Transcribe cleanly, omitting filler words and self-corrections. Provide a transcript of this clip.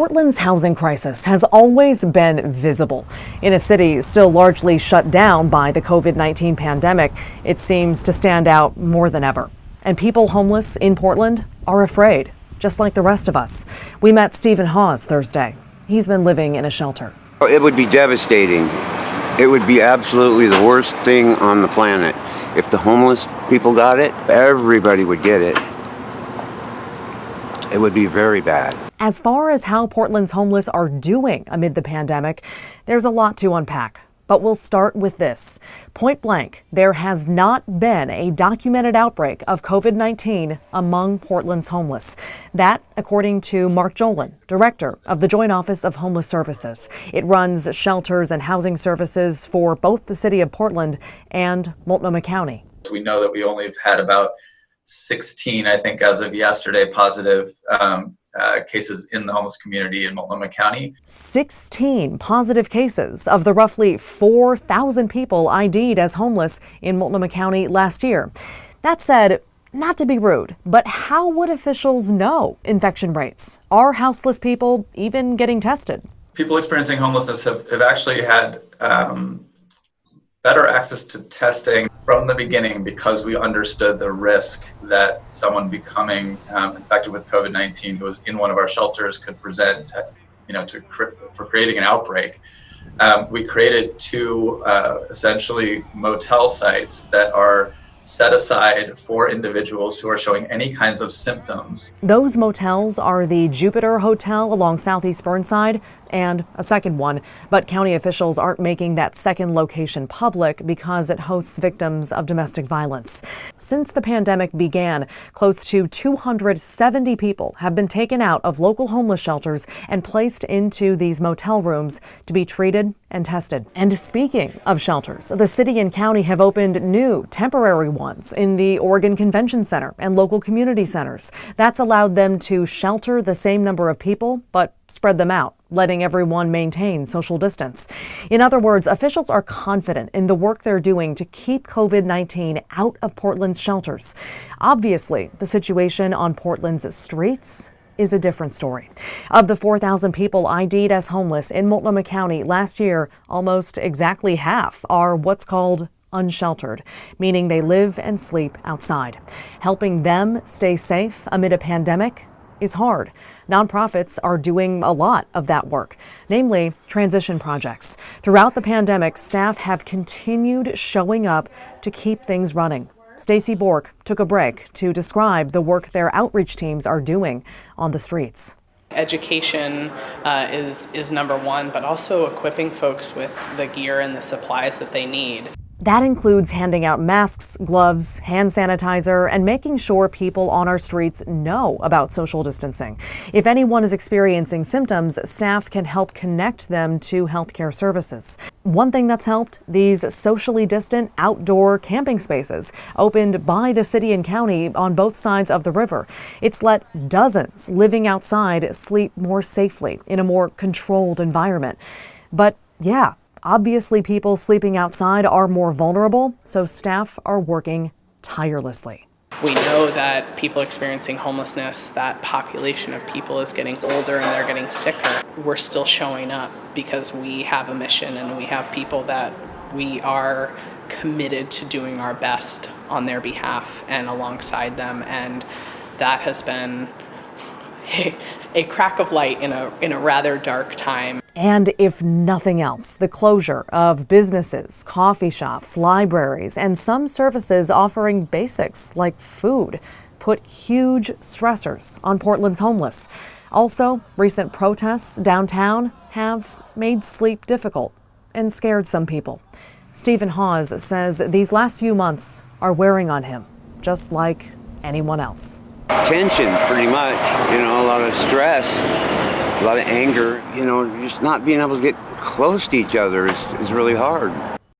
Portland's housing crisis has always been visible. In a city still largely shut down by the COVID-19 pandemic, it seems to stand out more than ever. And people homeless in Portland are afraid, just like the rest of us. We met Stephen Hawes Thursday. He's been living in a shelter. It would be devastating. It would be absolutely the worst thing on the planet. If the homeless people got it, everybody would get it. It would be very bad. As far as how Portland's homeless are doing amid the pandemic, there's a lot to unpack. But we'll start with this. Point blank, there has not been a documented outbreak of COVID-19 among Portland's homeless. That, according to Mark Jolin, director of the Joint Office of Homeless Services. It runs shelters and housing services for both the city of Portland and Multnomah County. We know that we only have had about 16, I think, as of yesterday, positive cases in the homeless community in Multnomah County. 16 positive cases of the roughly 4,000 people ID'd as homeless in Multnomah County last year. That said, not to be rude, but how would officials know infection rates? Are houseless people even getting tested? People experiencing homelessness have actually had better access to testing from the beginning because we understood the risk that someone becoming infected with COVID-19 who was in one of our shelters could present, for creating an outbreak. We created two essentially motel sites that are set aside for individuals who are showing any kinds of symptoms. Those motels are the Jupiter Hotel along Southeast Burnside and a second one, but county officials aren't making that second location public because it hosts victims of domestic violence. Since the pandemic began, close to 270 people have been taken out of local homeless shelters and placed into these motel rooms to be treated and tested. And speaking of shelters, the city and county have opened new temporary ones in the Oregon Convention Center and local community centers. That's allowed them to shelter the same number of people, but spread them out, letting everyone maintain social distance. In other words, officials are confident in the work they're doing to keep COVID-19 out of Portland's shelters. Obviously, the situation on Portland's streets is a different story. Of the 4,000 people ID'd as homeless in Multnomah County last year, almost exactly half are what's called unsheltered, meaning they live and sleep outside. Helping them stay safe amid a pandemic is hard. Nonprofits are doing a lot of that work, namely transition projects. Throughout the pandemic, staff have continued showing up to keep things running. Stacey Bork took a break to describe the work their outreach teams are doing on the streets. Education is number one, but also equipping folks with the gear and the supplies that they need. That includes handing out masks, gloves, hand sanitizer, and making sure people on our streets know about social distancing. If anyone is experiencing symptoms, staff can help connect them to healthcare services. One thing that's helped, these socially distant outdoor camping spaces opened by the city and county on both sides of the river. It's let dozens living outside sleep more safely in a more controlled environment. But yeah, obviously, people sleeping outside are more vulnerable, so staff are working tirelessly. We know that people experiencing homelessness, that population of people is getting older and they're getting sicker. We're still showing up because we have a mission and we have people that we are committed to doing our best on their behalf and alongside them, and that has been a crack of light in a rather dark time. And if nothing else, the closure of businesses, coffee shops, libraries, and some services offering basics like food put huge stressors on Portland's homeless. Also, recent protests downtown have made sleep difficult and scared some people. Stephen Hawes says these last few months are wearing on him, just like anyone else. Tension, pretty much, a lot of stress, a lot of anger, just not being able to get close to each other is really hard.